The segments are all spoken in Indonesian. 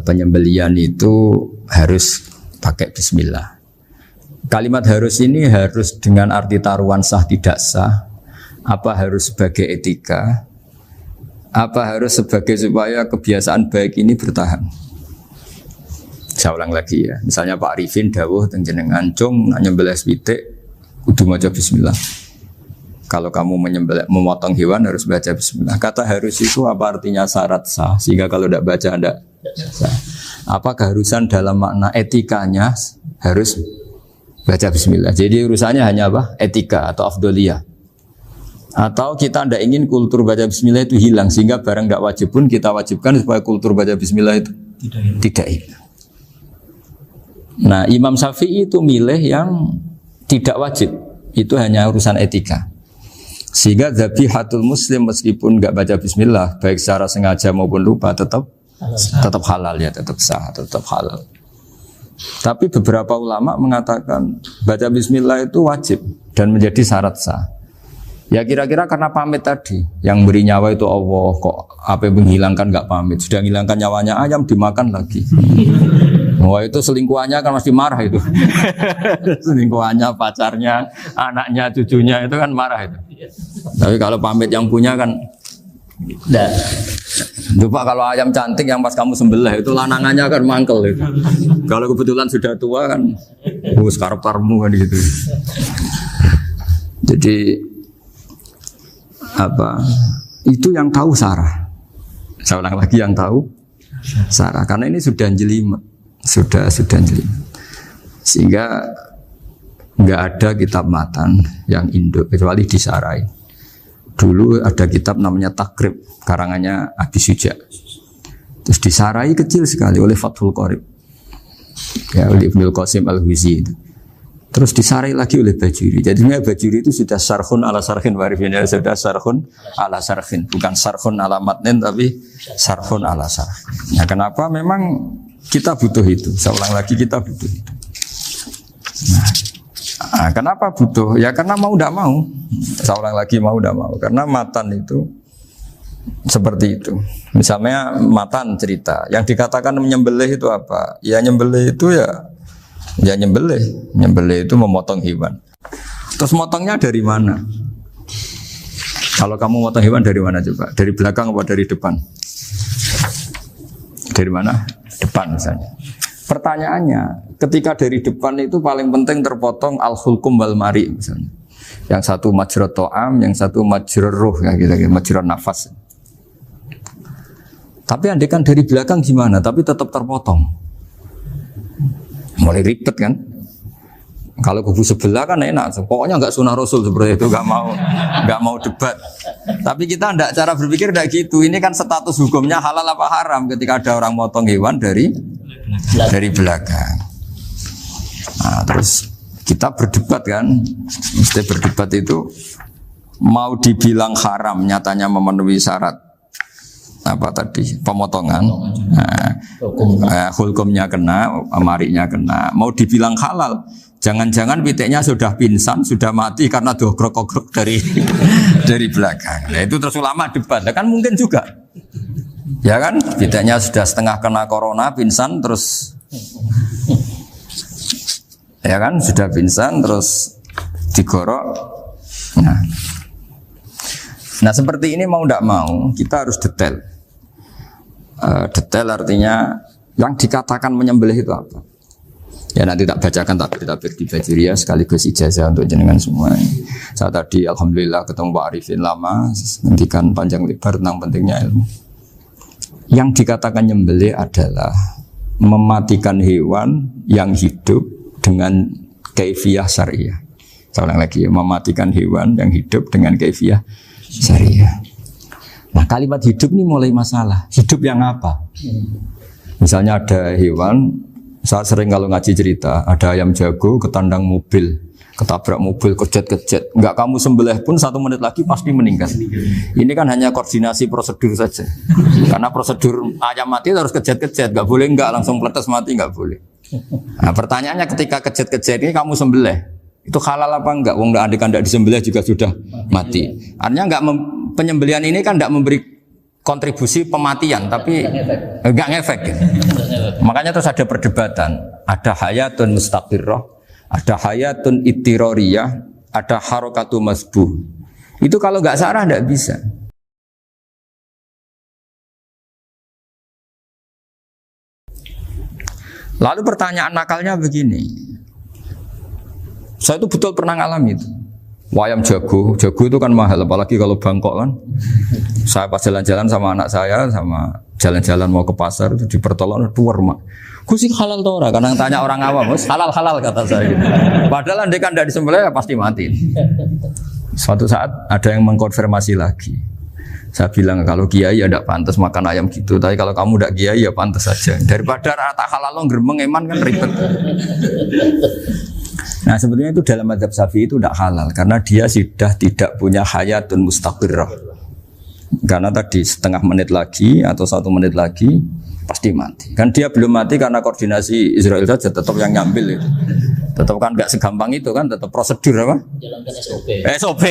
penyembelian itu harus pakai bismillah. Kalimat harus ini harus dengan arti taruhan sah tidak sah, apa harus sebagai etika, apa harus sebagai supaya kebiasaan baik ini bertahan. Saya ulang lagi ya, misalnya Pak Arifin dawuh teng jenengan cung nak nyembelih pitik kudu maca bismillah. Kalau kamu memotong hewan harus baca bismillah. Kata harus itu apa artinya syarat sah? Sehingga kalau tidak baca tidak sah. Apa keharusan dalam makna etikanya harus baca bismillah. Jadi urusannya hanya apa? Etika atau afdoliyah. Atau kita tidak ingin kultur baca bismillah itu hilang. Sehingga barang tidak wajib pun kita wajibkan supaya kultur baca bismillah itu tidak hilang. Nah Imam Syafi'i itu milih yang tidak wajib. Itu hanya urusan etika. Sehingga zabihatul muslim meskipun enggak baca bismillah baik secara sengaja maupun lupa tetap halal ya, tetap sah, tetap halal. Tapi beberapa ulama mengatakan baca bismillah itu wajib dan menjadi syarat sah. Ya kira-kira karena pamit tadi, yang beri nyawa itu Allah, kok apa yang menghilangkan enggak pamit, sudah menghilangkan nyawanya ayam dimakan lagi. Wah itu selingkuhannya kan pasti marah itu. Selingkuhannya, pacarnya, anaknya, cucunya itu kan marah itu. Tapi kalau pamit yang punya kan enggak. Lupa kalau ayam cantik yang pas kamu sembelih itu lanangannya kan mangkel itu. Kalau kebetulan sudah tua kan karep-karepmu kan gitu. Jadi apa? Itu yang tahu Sarah. Saya ulang lagi yang tahu Sarah karena ini sudah jelimet. Sudah jeli. Sehingga enggak ada kitab matan yang Indo kecuali disarai. Dulu ada kitab namanya Takrib karangannya Abi Suja. Terus disarai kecil sekali oleh Fathul Qorib. Ya oleh Ibnul Qasim Al-Huzi itu. Terus disarai lagi oleh Bajuri. Jadinya Bajuri itu sudah sarhun ala sarhin warifnya sudah sarhun ala sarhin, bukan sarhun ala matnin tapi sarhun ala sarhin. Nah, kenapa memang kita butuh itu. Saya ulang lagi kita butuh itu. Nah, kenapa butuh? Ya karena mau tidak mau. Saya ulang lagi mau tidak mau. Karena matan itu seperti itu. Misalnya matan cerita. Yang dikatakan menyembelih itu apa? Ya nyembelih itu ya nyembelih. Nyembelih itu memotong hewan. Terus motongnya dari mana? Kalau kamu motong hewan dari mana coba? Dari belakang atau dari depan? Dari mana? Depan misalnya. Pertanyaannya, ketika dari depan itu paling penting terpotong al-hulkum wal mari misalnya. Yang satu majrur to'am, yang satu majrur ruh ya gitu, majrur nafas. Tapi andekan dari belakang gimana? Tapi tetap terpotong. Mulai ribet kan? Kalau kubu sebelah kan enak, pokoknya nggak sunah Rasul seperti itu, nggak mau debat. Tapi kita tidak cara berpikir tidak gitu. Ini kan status hukumnya halal apa haram ketika ada orang motong hewan dari belakang. Nah, terus kita berdebat kan, mesti berdebat itu mau dibilang haram, nyatanya memenuhi syarat apa tadi pemotongan. Hukumnya kena, amarinya kena. Mau dibilang halal. Jangan-jangan pitiknya sudah pingsan, sudah mati karena dogrok-ogrok dari belakang. Nah itu terus ulama debat, kan mungkin juga. Ya kan, pitiknya sudah setengah kena corona, pingsan terus. Ya kan, sudah pingsan terus digorok. Nah seperti ini mau tidak mau, kita harus detail. Detail artinya yang dikatakan menyembelih itu apa? Ya nanti tak bacakan tapi kita beri Bajuriya sekaligus ijazah untuk jenengan semua. Saya tadi alhamdulillah ketemu Pak Arifin lama, ngendikan panjang lebar tentang pentingnya ilmu. Yang dikatakan nyembelih adalah mematikan hewan yang hidup dengan kaifiyah syariah. Saya ulang lagi, mematikan hewan yang hidup dengan kaifiyah syariah. Nah kalimat hidup ini mulai masalah. Hidup yang apa? Misalnya ada hewan. Saya sering kalau ngaji cerita, ada ayam jago ketandang mobil, ketabrak mobil, kejet-kejet. Enggak kamu sembelih pun 1 menit lagi pasti meninggal. Ini kan hanya koordinasi prosedur saja. Karena prosedur ayam mati harus kejet-kejet, enggak boleh enggak langsung peletes mati, enggak boleh. Nah, pertanyaannya ketika kejet-kejet ini kamu sembelih, itu halal apa enggak? Wong enggak disembelih juga sudah mati. Artinya enggak penyembelihan ini kan enggak memberi kontribusi pematian tapi enggak ngefek gitu. Makanya terus ada perdebatan, ada hayatun mustaqirrah, ada hayatun ittirariyah, ada harokatu masbuh. Itu kalau enggak sarah enggak bisa. Lalu pertanyaan nakalnya begini, saya itu betul pernah ngalami itu. Wayam jago itu kan mahal, apalagi kalau Bangkok kan. Saya pas jalan-jalan sama anak saya, sama jalan-jalan mau ke pasar itu di pertolongan tuar mak. Gue sih halal tuh orang, kadang tanya orang awam, halal kata saya. Gitu. Padahal dia kan dari disembelih ya pasti mati. Suatu saat ada yang mengkonfirmasi lagi. Saya bilang kalau kiai ya tidak pantas makan ayam gitu, tapi kalau kamu tidak kiai ya pantas saja. Daripada rata halal lo geremeng eman kan ribet. Nah sebetulnya itu dalam mazhab Syafi'i itu tidak halal karena dia sudah tidak punya hayatun mustaqirrah. Karena tadi setengah menit lagi atau 1 menit lagi pasti mati. Kan dia belum mati karena koordinasi Israel saja tetap yang nyambil itu. Tetap kan nggak segampang itu kan, tetap prosedur apa? Jalankan SOP.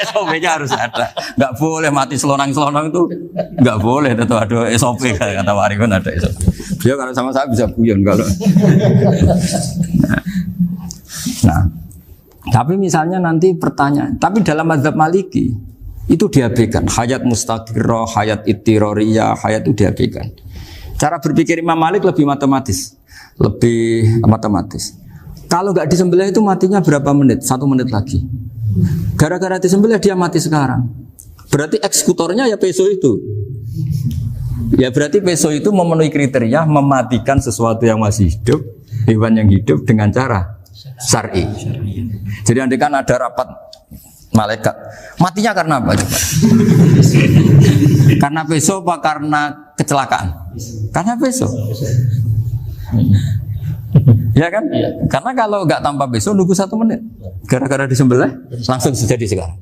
SOP-nya harus ada. Nggak boleh mati selonang-selonang itu, nggak boleh. Tetap ada SOP kata Warifun ada SOP. Dia kalau sama saya bisa guyon kalau. Nah, tapi misalnya nanti pertanyaan, tapi dalam mazhab Maliki itu diabaikan, hayat mustaqirrah, hayat ittirariyah, hayat itu diabaikan. Cara berpikir Imam Malik lebih matematis. Kalau nggak disembelih itu matinya berapa menit? 1 menit lagi. Gara-gara disembelih dia mati sekarang. Berarti eksekutornya ya peso itu. Ya berarti peso itu memenuhi kriteria mematikan sesuatu yang masih hidup, hewan yang hidup dengan cara syar'i. Jadi andai kan ada rapat malaikat, matinya karena apa coba? Karena peso apa karena kecelakaan? Karena peso. Ya kan? Karena kalau nggak tanpa peso nunggu 1 menit, gara-gara disembelih langsung terjadi sekarang.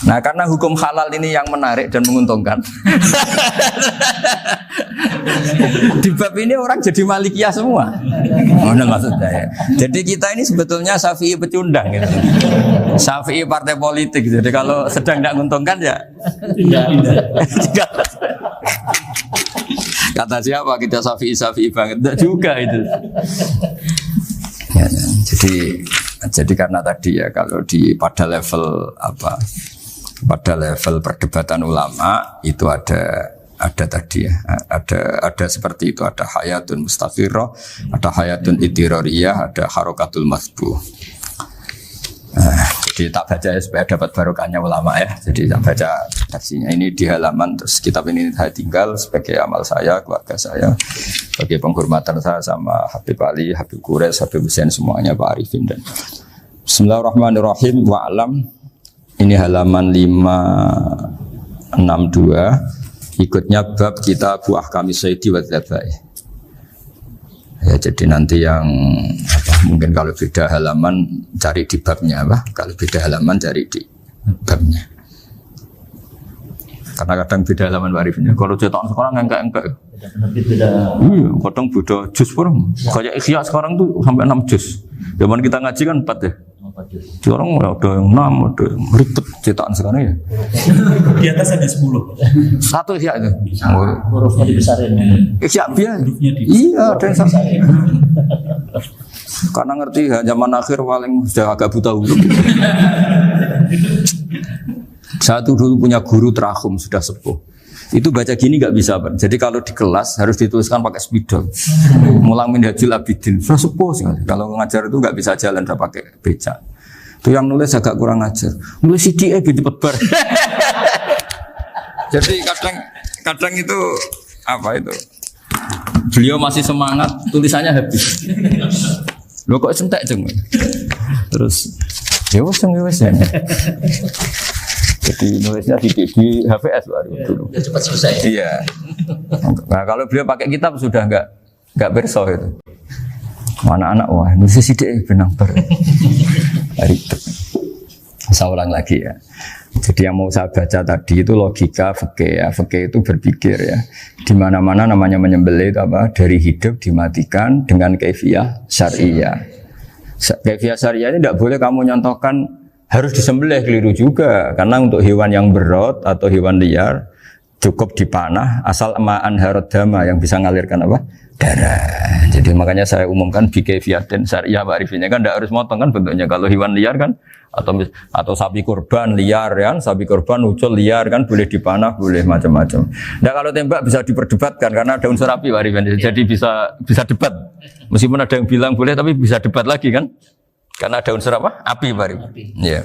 Nah karena hukum halal ini yang menarik dan menguntungkan. Di bab ini orang jadi Malikiyah semua. Mana maksudnya ya? Jadi kita ini sebetulnya Syafi'i pecundang gitu. Syafi'i partai politik. Jadi kalau sedang tidak menguntungkan ya kata siapa kita Syafi'i banget? Tidak juga itu. Ya, jadi karena tadi ya kalau pada level pada level perdebatan ulama itu ada tadi ya, ada seperti itu, ada hayatun mustaqirrah, ada hayatun ittirariyah, ada harokatul masbuh. Jadi tak baca ya supaya dapat barokahnya ulama ya. Jadi tak baca versinya ini di halaman, terus kitab ini saya tinggal sebagai amal saya, keluarga saya, sebagai penghormatan saya sama Habib Ali, Habib Qures, Habib Hussein semuanya, Pak Arifin dan Bismillahirrahmanirrahim. Wa'alam. Ini halaman 562. Ikutnya bab kita buah kami Sayyidi wa Dzabai. Ya jadi nanti yang mungkin kalau beda halaman cari di babnya kalau beda halaman cari di babnya. Karena kadang beda halaman warifnya. Kalau cetakan sekarang enggak. Beda. Iya, kadang beda juz pun. Kayak Ikhya sekarang tuh sampai 6 juz. Zaman kita ngaji kan 4 ya. Sekarang ada yang 6, ada yang ribet cetakan sekarang ya. Di atas ada 10. Satu Ikhya itu. Hurufnya dibesarin. Ikhya biar. Iya, ada yang sama. Karena ngerti zaman akhir paling sudah agak buta huruf. Saya tuh dulu punya guru terakhum sudah sepuh. Itu baca gini nggak bisa, Pak. Jadi kalau di kelas harus dituliskan pakai spidol. Mulang Minhajul Abidin, sudah sepuh sekali. Kalau ngajar itu nggak bisa jalan, udah pakai becak. Itu yang nulis agak kurang ajar. Nulis CDE gitu bar. Jadi kadang itu itu. Beliau masih semangat, tulisannya habis. Lo kok sentek jeng. Terus ya wes ya. Jadi nulisnya di HVS baru dulu. Udah cepat selesai. Iya. Nah kalau beliau pakai kitab sudah enggak berso itu. Anak-anak wah nulis sidik benang ber. Ribet. Saya ulang lagi ya. Jadi yang mau saya baca tadi itu logika fikih ya. Fikih itu berpikir ya. Di mana-mana namanya menyembelih itu dari hidup dimatikan dengan kaifiyah syariah. Kaifiyah syariah ini tidak boleh kamu nyontohkan harus disembelih, keliru juga. Karena untuk hewan yang berat atau hewan liar cukup dipanah asal ma'an harodama yang bisa ngalirkan apa? Darah. Jadi makanya saya umumkan bikaifiatin syariah Pak Arifin kan tidak harus motong kan bentuknya. Kalau hewan liar kan atau sapi kurban liar kan, sapi kurban ucul liar kan boleh dipanah, boleh macam-macam. Nah kalau tembak bisa diperdebatkan karena ada unsur api Pak Arifin. Jadi bisa debat. Meskipun ada yang bilang boleh tapi bisa debat lagi kan? Karena ada unsur apa? Api Pak Arifin. Iya.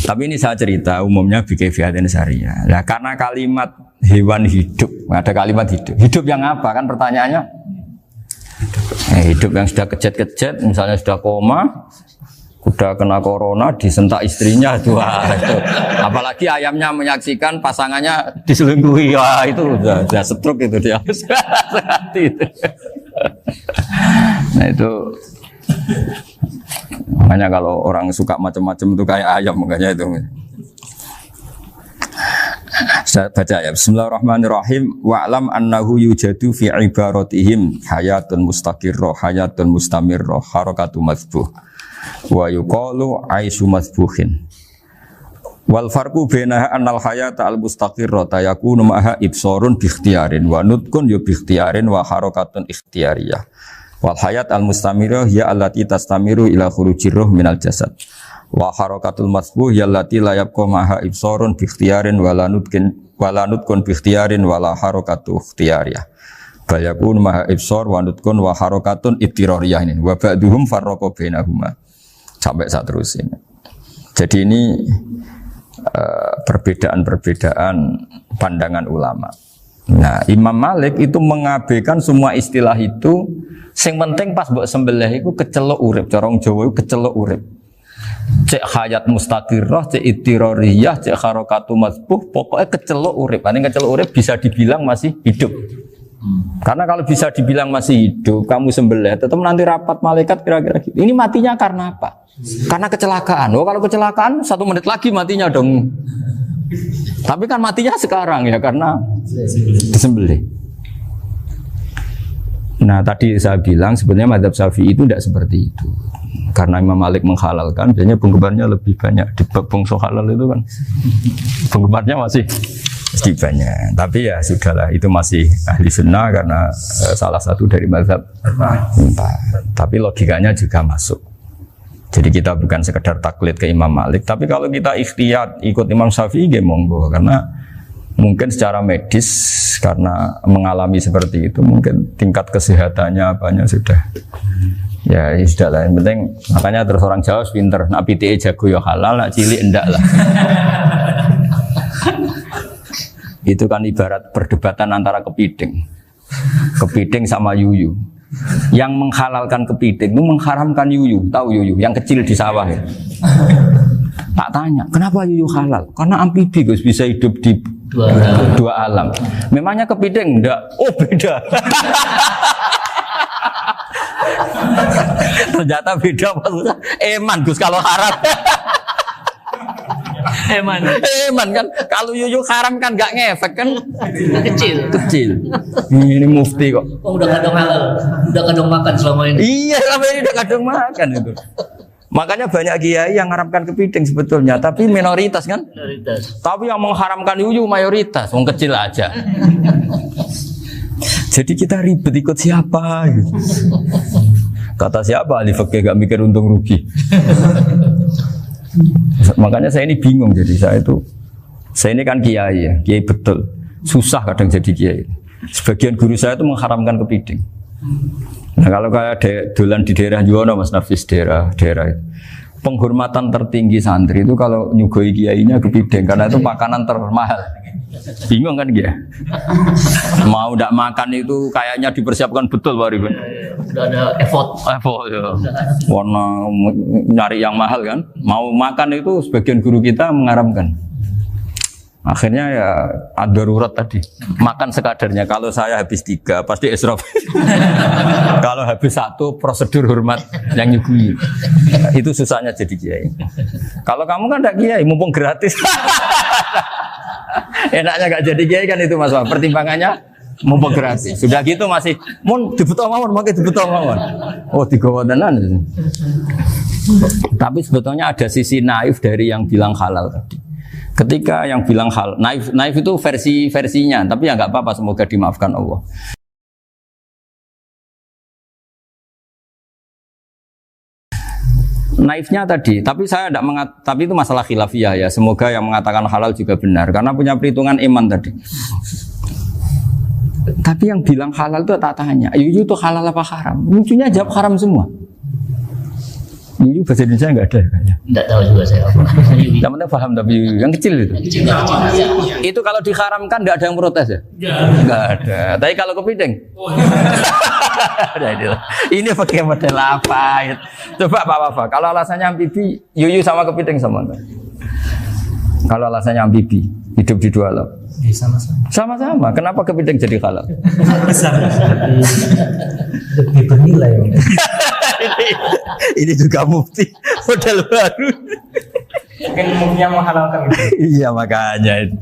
Tapi ini saya cerita umumnya bikaifiatin syariah. Nah, karena kalimat hewan hidup, ada kalimat hidup. Hidup yang apa? Kan pertanyaannya. Hidup yang sudah kejet-kejet, misalnya sudah koma, sudah kena corona, disentak istrinya, itu. Apalagi ayamnya menyaksikan pasangannya diselingkuhi, wah itu sudah stroke itu dia. Nah itu. Makanya kalau orang suka macam-macam itu kayak ayam makanya itu. Saya baca ya. Bismillahirrahmanirrahim. Wa'lam annahu yujadu fi ibaratihim hayatun mustaqirrah, hayatun mustamirrah, harakatu madhbuh. Wa yuqalu aisyu madhbuhin. Wal farqu bainaha annal hayata al mustaqirrah yakunu ma'ha ibsarun bi ikhtiyarin wa nutqun yu bi ikhtiyarin wa harakatun ikhtiyariyah. Wal hayat al mustamirah ya allati tastamiru ila khurujir ruh minal jasad. Wa harakatul masbuh ya allati la yabqa maha ibsarun bi ikhtiyarin wala nutqun bi ikhtiyarin wala harakatu ikhtiyariyah. Bal yakun maha ibsar wa nutqun wa harakatun ittirariyah ini. Wa ba'duhum farraqa bainahuma. Sampai saat terus ini. Jadi ini perbedaan-perbedaan pandangan ulama. Nah, Imam Malik itu mengabaikan semua istilah itu. Sing penting pas mbok sembelih iku kecelok urip, cara wong Jawa iku kecelok urip. Cek hayat mustaqirrah, cek ittirariyah, cek harakatu masbuh, pokoknya kecelok urip. Ane kecelok urip bisa dibilang masih hidup. Karena kalau bisa dibilang masih hidup, kamu sembelih tetap nanti rapat malaikat kira-kira gitu. Ini matinya karena apa? Karena kecelakaan. Oh, kalau kecelakaan 1 menit lagi matinya dong. Tapi kan matinya sekarang ya karena disembelih. Nah tadi saya bilang sebenarnya mazhab Syafi'i itu tidak seperti itu. Karena Imam Malik menghalalkan, biasanya penggemarnya lebih banyak. Di bab bongso halal itu kan penggemarnya masih banyak. Tapi ya sudahlah, itu masih ahli sunnah karena salah satu dari mazhab 4. Tapi logikanya juga masuk. Jadi kita bukan sekedar taklid ke Imam Malik, tapi kalau kita ikhtiyat ikut Imam Syafi'i ya monggo, karena mungkin secara medis karena mengalami seperti itu mungkin tingkat kesehatannya apanya sudah ya sudah lah, yang penting makanya terus orang Jawa pinter nak PTE jago ya halal, nak cilik enggak lah. Itu kan ibarat perdebatan antara kepiting sama yuyu. Yang menghalalkan kepiting itu mengharamkan yuyu. Tahu yuyu yang kecil di sawah ya? Tak tanya, kenapa yuyu halal? Karena amfibi Gus, bisa hidup di dua alam. Memangnya kepiting enggak? Oh beda. Ternyata beda maksudnya. Eman Gus kalau haram. Eman kan, kalau yuyu haram kan enggak ngefek kan? Kecil. Ini mufti kok. Oh udah kadang halal, udah kadang makan selama ini. Iya selama ini udah kadang makan itu. Makanya banyak kiai yang mengharamkan kepiting sebetulnya, tapi minoritas kan? Minoritas. Tapi yang mengharamkan yuyu mayoritas, wong kecil aja. Jadi kita ribet ikut siapa? Gitu. Kata siapa? Ahli fikih gak mikir untung rugi. Makanya saya ini bingung. Jadi saya ini kan kiai ya, kiai betul. Susah kadang jadi kiai. Sebagian guru saya itu mengharamkan kepiting. Nah kalau kayak dolan di daerah Juwono Mas Nafis daerah itu. Penghormatan tertinggi santri itu kalau nyugoi kiainya kepiting karena itu makanan termahal. Bingung kan dia? Mau tidak makan itu kayaknya dipersiapkan betul Pak Ribon. Sudah ada effort ya. Warna nyari yang mahal kan. Mau makan itu sebagian guru kita mengharamkan. Akhirnya ya darurat tadi. Makan sekadarnya. Kalau saya habis 3 pasti israf. Kalau habis 1 prosedur hormat yang nyugui. Itu susahnya jadi kiai. Kalau kamu kan tidak kiai, mumpung gratis. Enaknya gak jadi kiai kan itu Mas. Pertimbangannya mumpung gratis. Sudah gitu masih mun dibutuh mawon, makai dibutuh mawon. Oh, digawa tenan. Tapi sebetulnya ada sisi naif dari yang bilang halal tadi. Ketika yang bilang halal, naif itu versinya, tapi ya nggak apa-apa, semoga dimaafkan Allah. Naifnya tadi, tapi saya tidak tapi itu masalah khilafiyah ya. Semoga yang mengatakan halal juga benar, karena punya perhitungan iman tadi. Tapi yang bilang halal itu tak tanya, Yuyu itu halal apa haram? Lucunya jawab haram semua. Yuyu bahasa Indonesia nggak ada kayaknya. Tidak tahu juga saya apa. Yang penting paham tapi Yuyu, yang kecil itu. Itu kalau diharamkan nggak ada yang protes ya? Nggak ada. Tapi kalau kepiting? Ini pakai model apa? Coba Pak. Kalau alasannya amfibi, Yuyu sama kepiting sama enggak? Kalau alasannya amfibi, hidup di dua alam. Sama-sama. Sama-sama. Kenapa kepiting jadi halal? Lebih bernilai. Ini juga mufti model baru. Mungkin muftinya menghalalkan itu. Iya makanya itu.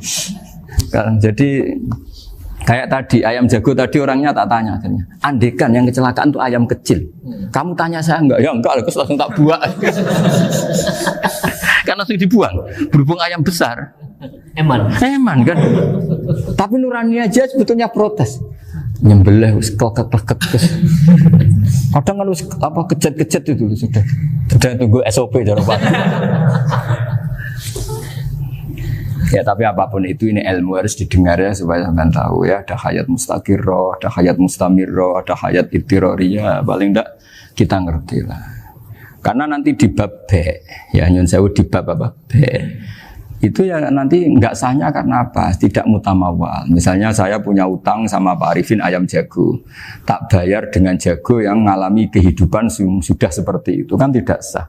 Jadi kayak tadi ayam jago tadi orangnya tak tanya akhirnya. Andekan yang kecelakaan itu ayam kecil. Kamu tanya saya enggak? Ya enggak, aku langsung tak buang. Kan langsung dibuang. Berhubung ayam besar. Eman kan. Tapi nurani aja sebetulnya protes. Nyembelih wis kleket-kleket. Kadang kan wis apa kejet-kejet itu sudah tunggu SOP dari Pak. Ya tapi apapun itu ini ilmu harus didengar ya supaya sampean tahu ya, ada hayat mustaqirroh, ada hayat mustamirroh, ada hayat ittiroriyah, paling enggak kita ngerti lah. Karena nanti di bab B, ya nyun sewu di bab apa B. Itu ya nanti enggak sahnya karena apa? Tidak mutamawal. Misalnya saya punya utang sama Pak Arifin ayam jago. Tak bayar dengan jago yang mengalami kehidupan sudah seperti itu kan tidak sah.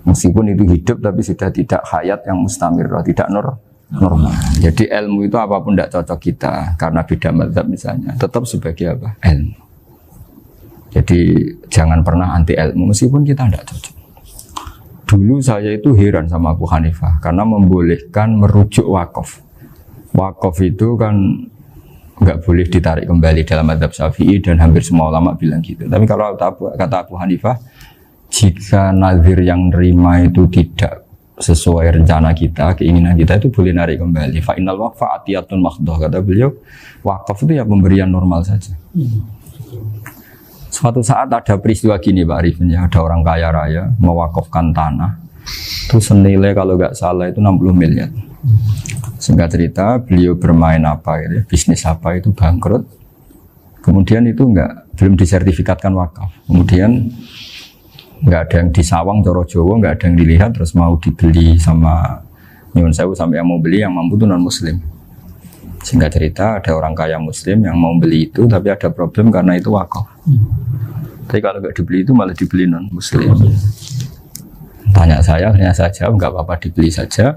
Meskipun itu hidup tapi sudah tidak hayat yang mustamirroh, tidak normal. Jadi ilmu itu apapun tidak cocok kita karena beda mazhab misalnya, tetap sebagai apa? Ilmu. Jadi jangan pernah anti ilmu meskipun kita tidak cocok. Dulu saya itu heran sama Abu Hanifah karena membolehkan merujuk wakaf. Wakaf itu kan nggak boleh ditarik kembali dalam mazhab Syafi'i dan hampir semua ulama bilang gitu. Tapi kalau kata Abu Hanifah, jika nazir yang nerima itu tidak sesuai rencana kita, keinginan kita itu boleh narik kembali. Fa innal waqfa atiyatun makhdoh, kata beliau, wakaf itu ya pemberian normal saja. Suatu saat ada peristiwa gini Pak Arifin ya, ada orang kaya raya mewakafkan tanah, itu senilai kalau nggak salah itu 60 miliar. Singkat cerita beliau bermain apa gitu, bisnis apa itu bangkrut, kemudian itu belum disertifikatkan wakaf, kemudian nggak ada yang disawang coro Jawa, nggak ada yang dilihat, terus mau dibeli sama nyuwun sewu sampai yang mau beli yang mampu itu non muslim. Singkat cerita ada orang kaya muslim yang mau beli itu tapi ada problem karena itu wakaf. Tapi kalau nggak dibeli itu malah dibeli non muslim. Tanya saya, akhirnya saya jawab nggak apa-apa dibeli saja,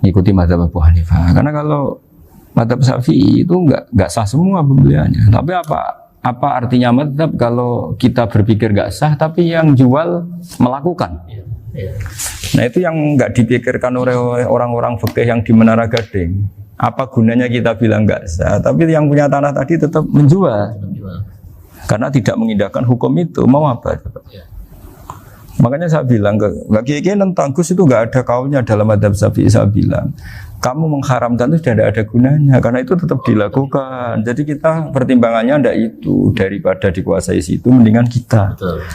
ikuti mazhab Abu Hanifah. Karena kalau mazhab Syafi'i itu nggak sah semua pembeliannya. Tapi apa artinya mazhab kalau kita berpikir nggak sah tapi yang jual melakukan? Nah itu yang nggak dipikirkan oleh orang-orang fikih yang di Menara Gading. Apa gunanya kita bilang nggak sah, tapi yang punya tanah tadi tetap menjual karena tidak mengindahkan hukum itu. Mau apa? Makanya saya bilang bagi tentang Gus itu nggak ada kaulnya dalam mazhab Syafi'i. Saya bilang kamu mengharamkan itu tidak ada gunanya karena itu tetap dilakukan. Jadi kita pertimbangannya ndak itu, daripada dikuasai situ mendingan kita. Betul.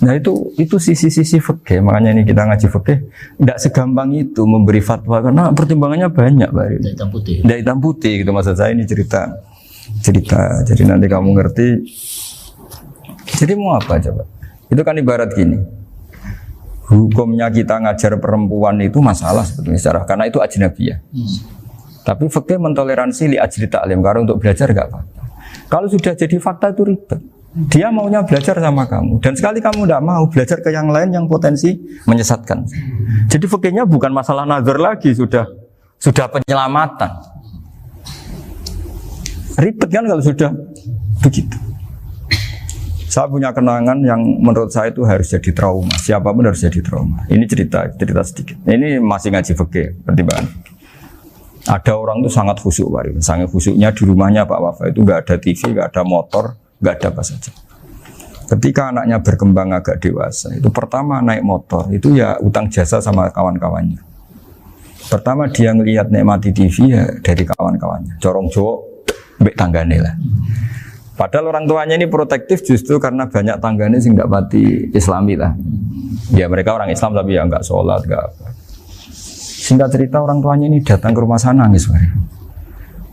Nah itu sisi-sisi fikih. Makanya ini kita ngaji fikih tidak segampang itu memberi fatwa karena pertimbangannya banyak Pak. Tidak hitam putih. Tidak hitam putih gitu maksud saya, ini cerita. Jadi nanti kamu ngerti. Jadi mau apa coba? Itu kan ibarat gini. Hukumnya kita ngajar perempuan itu masalah sebetulnya secara karena itu ajnabiyah. Tapi fikih mentoleransi li ajli ta'lim karena untuk belajar enggak apa-apa. Kalau sudah jadi fakta itu ribet. Dia maunya belajar sama kamu dan sekali kamu tidak mau belajar ke yang lain yang potensi menyesatkan. Jadi fikihnya bukan masalah nazar lagi, sudah penyelamatan. Ribet kan kalau sudah begitu. Saya punya kenangan yang menurut saya itu harus jadi trauma. Siapapun harus jadi trauma. Ini cerita sedikit. Ini masih ngaji fikih pertimbangan. Ada orang tuh sangat khusyuk, sangat khusyuknya di rumahnya Pak Wafa itu nggak ada TV, nggak ada motor, nggak ada apa saja. Ketika anaknya berkembang agak dewasa, itu pertama naik motor, itu ya utang jasa sama kawan-kawannya. Pertama dia ngelihat nikmati TV ya dari kawan-kawannya, corong Jawa, mbek tanggane lah. Padahal orang tuanya ini protektif justru karena banyak tanggane sing nggak pati Islami lah. Ya mereka orang Islam tapi ya nggak sholat, nggak apa. Singkat cerita orang tuanya ini datang ke rumah sana nangis.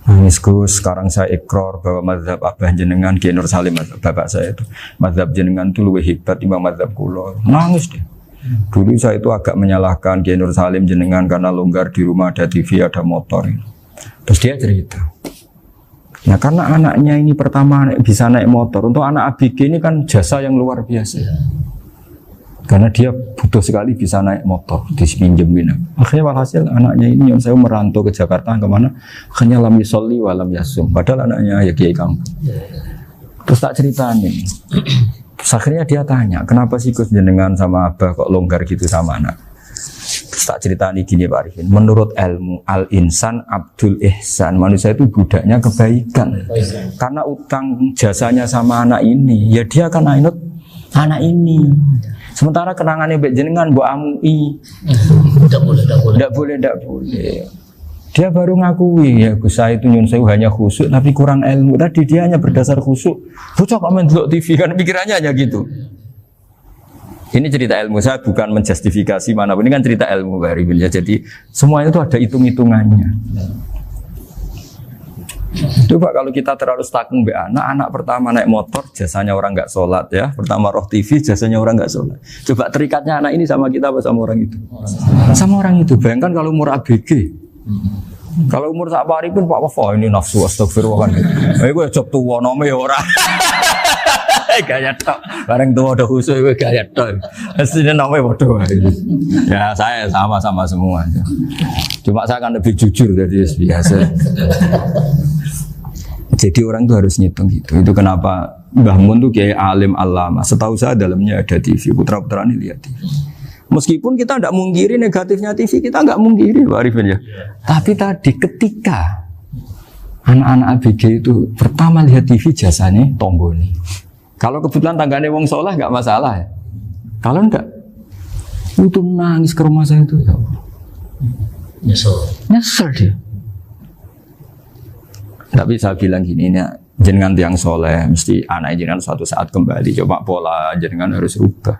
Nangis Gus, sekarang saya ikrar bahwa mazhab Abah jenengan Kiai Nur Salim, bapak saya itu mazhab jenengan itu lebih hebat timbang mazhab kula. Nangis dia. Dulu saya itu agak menyalahkan Kiai Nur Salim jenengan karena longgar di rumah ada TV, ada motor. Terus dia cerita. Nah karena anaknya ini pertama bisa naik motor, untuk anak ABG ini kan jasa yang luar biasa. Karena dia butuh sekali bisa naik motor, dipinjemin. Akhirnya walhasil anaknya ini yang saya merantau ke Jakarta kemana? Akhirnya lam yusolli wa lam yasum. Padahal anaknya ya kiai kampung. Terus tak ceritain. Terus akhirnya dia tanya, kenapa sih Gus jenengan sama Abah kok longgar gitu sama anak? Terus tak ceritain gini Pak Arifin. Menurut ilmu al-insan abdul ihsan, manusia itu budaknya kebaikan. Karena utang jasanya sama anak ini, ya dia akan ainut anak ini. Sementara kenangannya mbek jenengan mbok amui. Tidak boleh. Dia baru ngakui ya Gus saya itu nyun sewu hanya khusyuk tapi kurang ilmu. Tadi dia hanya berdasar khusyuk. Bocah kok main delok TV kan pikirannya hanya gitu. Ini cerita ilmu, saya bukan menjustifikasi manapun. Ini kan cerita ilmu Pak Arifin ya. Jadi semuanya itu ada hitung-hitungannya. Coba kalau kita terlalu stakung be anak pertama naik motor jasanya orang nggak sholat ya, pertama roh TV jasanya orang nggak sholat. Coba terikatnya anak ini sama kita apa sama orang itu? Sama orang itu. Bayangkan kalau umur ABG, kalau umur sak pari pun Pak Wafa ini nafsu astagfirullah kan. Gue coba tua nome orang. Gaya tok, bareng tua udah khusus gue gaya tok. Aslinya namanya bodoh. Ya saya sama semua. Cuma saya akan lebih jujur dari biasa. Jadi orang itu harus ngitung gitu. Itu kenapa Mbah Mun tuh kayak alim alama. Setahu saya dalamnya ada TV. Putra-putra ini lihat TV. Meskipun kita tidak mungkiri negatifnya TV, kita nggak mungkiri Pak Arifin ya. Tapi tadi ketika anak-anak ABG itu pertama lihat TV jasanya tonggoni. Kalau kebetulan tanggane wong soleh nggak masalah ya. Kalau enggak, itu nangis ke rumah saya itu ya. Nyesel dia. Tapi saya bilang gini, ini jenengan tiang soleh, mesti anak jenengan suatu saat kembali. Coba pola jenengan harus rubah.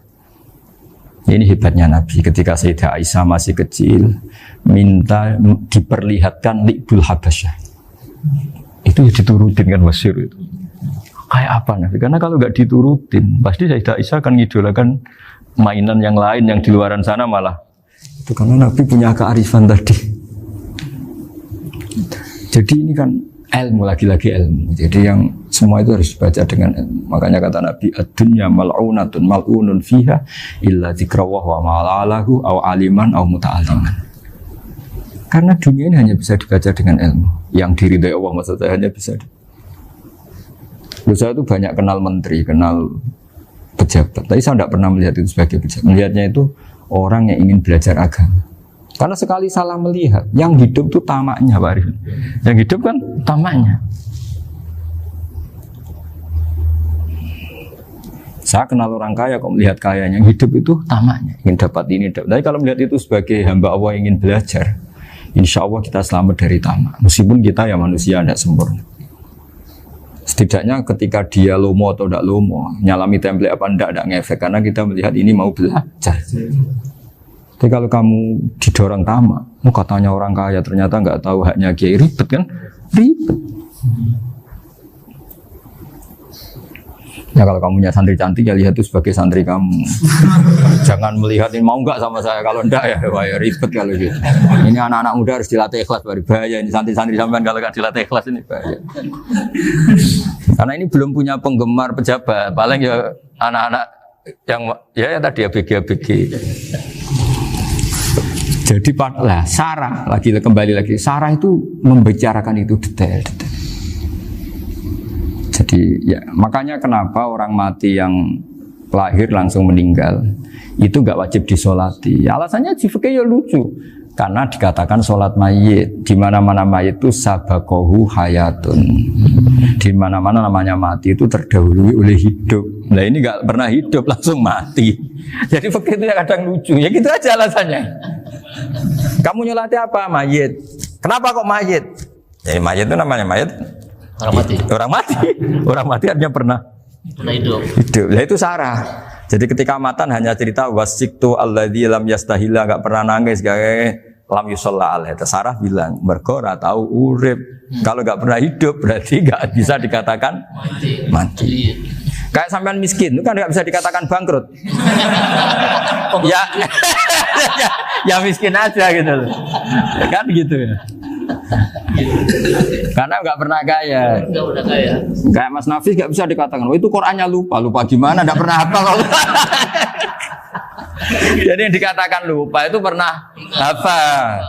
Ini hebatnya Nabi. Ketika Sayyidah Aisyah masih kecil, minta diperlihatkan Li'bul Habasyah. Itu ya diturutin kan masyhur itu. Kayak apa Nabi? Karena kalau nggak diturutin, pasti Sayyidah Aisyah akan ngidolakan mainan yang lain yang di luaran sana malah. Itu karena Nabi punya kearifan tadi. Jadi ini kan ilmu, lagi-lagi ilmu. Jadi yang semua itu harus dibaca dengan ilmu. Makanya kata Nabi, ad-dunya mal'unatun mal'unun fiha illa dzikrawah wa ma'alahu aw aliman aw muta'aliman. Karena dunia ini hanya bisa dibaca dengan ilmu. Yang diridai Allah maksudnya hanya bisa. Saya itu banyak kenal menteri, kenal pejabat. Tapi saya tidak pernah melihat itu sebagai pejabat. Melihatnya itu orang yang ingin belajar agama. Karena sekali salah melihat, yang hidup itu tamaknya Pak Arifin. Yang hidup kan tamaknya. Saya kenal orang kaya kok melihat kayanya, yang hidup itu tamaknya, ingin dapat ini. Tapi kalau melihat itu sebagai hamba Allah yang ingin belajar, insya Allah kita selamat dari tamak. Meskipun kita ya manusia tidak sempurna. Setidaknya ketika dia lomo atau tidak lomo, nyalami template apa tidak ngefek, karena kita melihat ini mau belajar. Tapi kalau kamu didorong tamak, katanya orang kaya ternyata nggak tahu haknya kiai, ribet kan? Ribet. Ya kalau kamu punya santri cantik ya lihat itu sebagai santri kamu. Jangan melihat ini mau nggak sama saya, kalau enggak ya bahaya, ribet kalau gitu. Ini anak-anak muda harus dilatih ikhlas, bahaya ini santri-santri sampean kalau nggak dilatih ikhlas ini bahaya. Karena ini belum punya penggemar pejabat, paling ya anak-anak yang ya tadi ABG. Jadi lah Sarah kembali lagi Sarah itu membicarakan itu detail. Jadi ya makanya kenapa orang mati yang lahir langsung meninggal itu nggak wajib disolati. Alasannya di fikih ya lucu. Karena dikatakan sholat mayit, di mana-mana mayit itu sabakohu hayatun. Di mana-mana namanya mati itu terdahului oleh hidup. Nah ini nggak pernah hidup langsung mati. Jadi begitu ya kadang lucu. Ya gitu aja alasannya. Kamu nyolati apa? Mayit. Kenapa kok mayit? Jadi mayit itu namanya mayit. Orang mati. Orang mati. Orang mati artinya pernah hidup. Hidup. Nah itu sarah. Jadi ketika matan hanya cerita wasiktu alladzi lam yastahila, enggak pernah nangis, kayak lam yusalla alaihi. Sarah bilang mergo ora tahu urip. Kalau enggak pernah hidup berarti enggak bisa dikatakan mati. Kayak sampean miskin itu kan enggak bisa dikatakan bangkrut. ya, ya miskin aja gitu loh. Ya kan gitu ya. Karena nggak pernah kaya. Nggak pernah kaya. Kayak Mas Nafis nggak bisa dikatakan, oh itu Qurannya lupa gimana? Nggak pernah hafal. Jadi yang dikatakan lupa itu pernah hafal.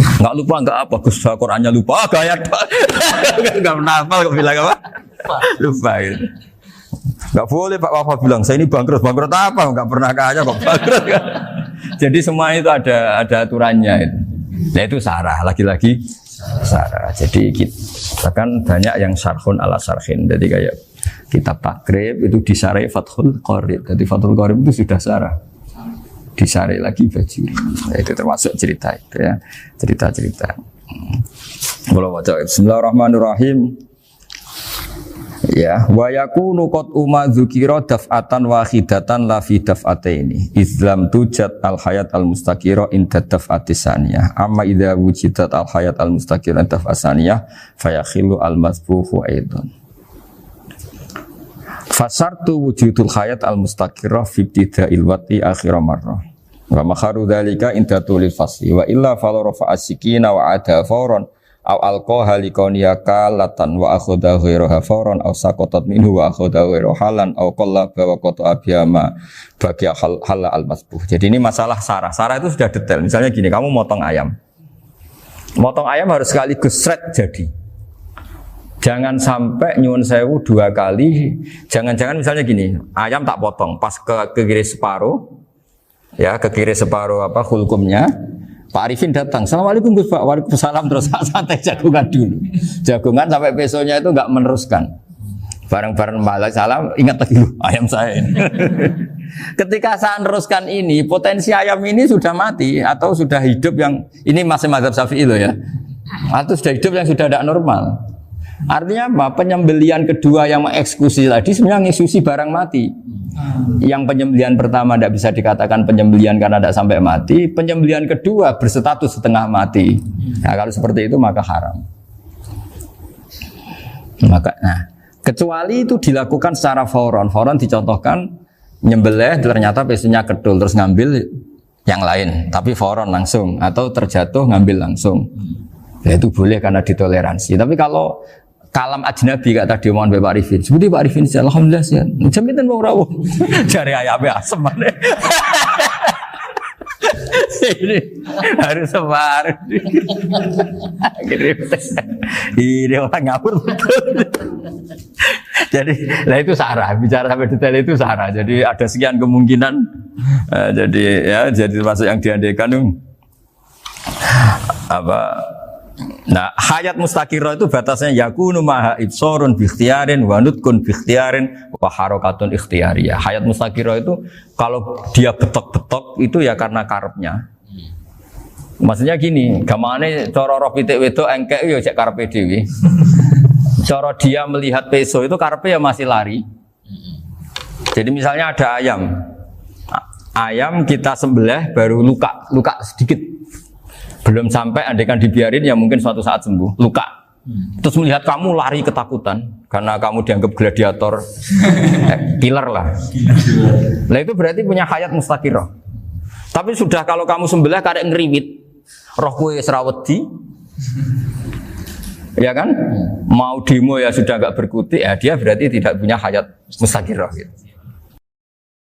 Nggak lupa nggak apa, Gus Qurannya lupa, gaya nggak pernah hafal, kok bilang apa? Lupa gitu. Nggak boleh Pak Wafa bilang saya ini bangkrut apa? Nggak pernah kaya kok bangkrut kan? Jadi semua itu ada aturannya itu. Nah itu sarah, lagi-lagi sarah. Jadi kita kan banyak yang syarhun ala syarhin. Jadi kayak kitab takrib itu disarai Fathul Qorib. Jadi Fathul Qorib itu sudah sarah. Disarai lagi Bajuri. Nah, itu termasuk cerita itu ya. Cerita-cerita. Bismillahirrahmanirrahim. Ya, wa yakunu qad umma dzukira daf'atan wahidatan la fi daf'ataini. Islam tujad al hayat al mustaqira inda daf'atis saniyah. Amma idza wujidat al hayat al mustaqira inda daf'as saniyah fayakhilu al masbuhu aidan. Fasartu wujudul hayat al mustaqira fi ibtida'il wati akhir marrah. Wa makharu dzalika inda tulil fasli wa illa fala rafa'a sikina wa ada fawran aw alqaha liqawniyaka latan wa akhadha ghairaha fawran aw saqatat minhu wa akhadha ghairu halan aw qallaba wa qata abiyama bagi hal al masbuh. Jadi ini masalah sarah. Sarah itu sudah detail. Misalnya gini, kamu motong ayam. Motong ayam harus sekaligus sret jadi. Jangan sampai nyuwun sewu dua kali. Jangan-jangan misalnya gini, ayam tak potong pas ke kiri separuh. Ya, ke kiri separuh apa hulkumnya. Pak Arifin datang, Assalamualaikum Gus Pak, waalaikumsalam, terus santai jagungan dulu. Jagungan sampai besoknya itu enggak meneruskan. Bareng-bareng balik salam, ingat lagi ayam saya ini. Ketika saya meneruskan ini, potensi ayam ini sudah mati atau sudah hidup yang ini masih mazhab Syafi'i loh ya. Atau sudah hidup yang sudah tidak normal. Artinya apa? Penyembelian kedua yang mengeksekusi tadi sebenarnya mengeksekusi barang mati. Yang penyembelian pertama tidak bisa dikatakan penyembelian karena tidak sampai mati. Penyembelian kedua berstatus setengah mati. Nah, kalau seperti itu maka haram. Kecuali itu dilakukan secara fauron. Fauron dicontohkan nyembelih ternyata pesunya kedul terus ngambil yang lain. Tapi fauron langsung atau terjatuh ngambil langsung. Ya, itu boleh karena ditoleransi. Tapi kalau kalam ajnabi kata dia mohon Pak Arifin. Seperti Pak Arifin, alhamdulillah sih. Jaminan mau rawuh. Cari ayamnya asem mana? Ini harus sebar. Ini orang ngawur betul. Jadi, lah itu sarah. Bicara sampai detail itu sarah. Jadi ada sekian kemungkinan. Jadi termasuk yang diandaikan apa? Nah, hayat mustaqirah itu batasnya yakunu maha ibsorun bi ikhtiyarin wa nutkun bi ikhtiyarin wa harakatun ikhtiyariyah. Hayat mustaqirah itu kalau dia betok-betok itu ya karena karepnya. Maksudnya gini, gamane cara roh pitik wedok engkek ya cek karepe dhewe. Cara dia melihat peso itu karepe ya masih lari. Jadi misalnya ada ayam. Ayam kita sembelih baru luka sedikit. Belum sampai andaikan dibiarin ya mungkin suatu saat sembuh, luka. Terus melihat kamu lari ketakutan karena kamu dianggap gladiator, killer lah. Nah itu berarti punya hayat mustaqirah. Tapi sudah kalau kamu sembelih karek ngeriwit, roh kue serawedi, ya kan? Mau demo ya sudah agak berkutik, ya dia berarti tidak punya hayat mustaqirah. Gitu.